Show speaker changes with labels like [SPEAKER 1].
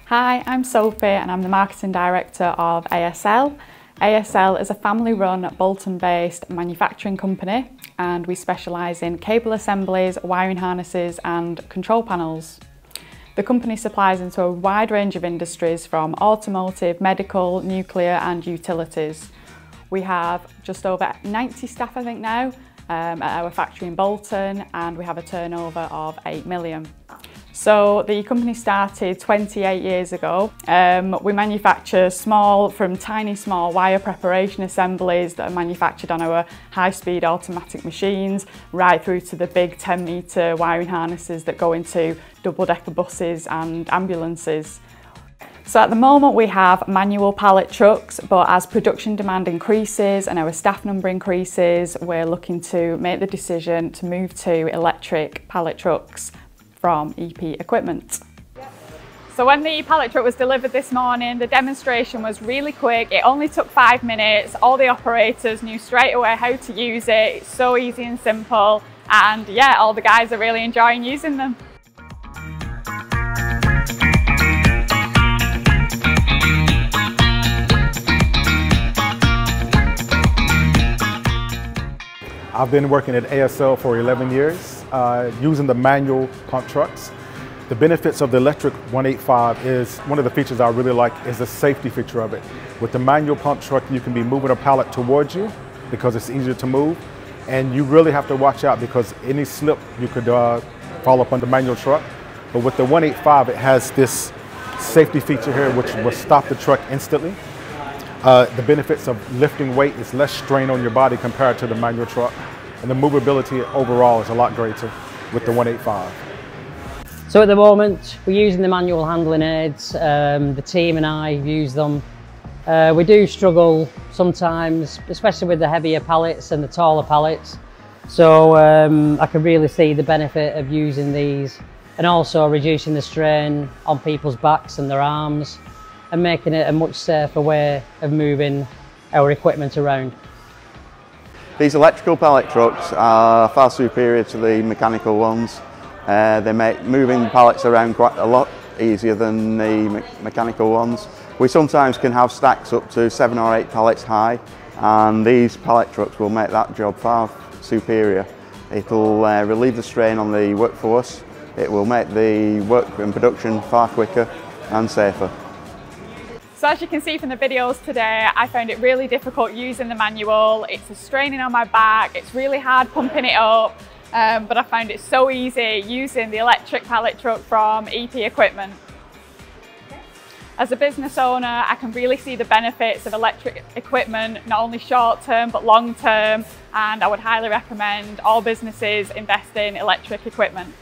[SPEAKER 1] Hi, I'm Sophie and I'm the Marketing Director of ASL. ASL is a family-run Bolton-based manufacturing company and we specialise in cable assemblies, wiring harnesses and control panels. The company supplies into a wide range of industries from automotive, medical, nuclear and utilities. We have just over 90 staff I think now at our factory in Bolton, and we have a turnover of 8 million. So the company started 28 years ago. We manufacture tiny small wire preparation assemblies that are manufactured on our high-speed automatic machines, right through to the big 10-metre wiring harnesses that go into double-decker buses and ambulances. So at the moment we have manual pallet trucks, but as production demand increases and our staff number increases, we're looking to make the decision to move to electric pallet trucks from EP equipment. So when the pallet truck was delivered this morning, the demonstration was really quick. It only took 5 minutes. All the operators knew straight away how to use it. It's so easy and simple. And yeah, all the guys are really enjoying using them.
[SPEAKER 2] I've been working at ASL for 11 years, using the manual pump trucks. The benefits of the electric 185 is, one of the features I really like is the safety feature of it. With the manual pump truck, you can be moving a pallet towards you because it's easier to move. And you really have to watch out because any slip, you could fall up on the manual truck. But with the 185, it has this safety feature here, which will stop the truck instantly. The benefits of lifting weight is less strain on your body compared to the manual truck. And the movability overall is a lot greater with the 185.
[SPEAKER 3] So at the moment, we're using the manual handling aids. The team and I use them. We do struggle sometimes, especially with the heavier pallets and the taller pallets. So I can really see the benefit of using these and also reducing the strain on people's backs and their arms and making it a much safer way of moving our equipment around.
[SPEAKER 4] These electrical pallet trucks are far superior to the mechanical ones. They make moving pallets around quite a lot easier than the mechanical ones. We sometimes can have stacks up to 7 or 8 pallets high, and these pallet trucks will make that job far superior. It'll relieve the strain on the workforce. It will make the work and production far quicker and safer.
[SPEAKER 1] So as you can see from the videos today, I found it really difficult using the manual. It's a straining on my back, it's really hard pumping it up, but I found it so easy using the electric pallet truck from EP Equipment. As a business owner, I can really see the benefits of electric equipment, not only short term but long term, and I would highly recommend all businesses invest in electric equipment.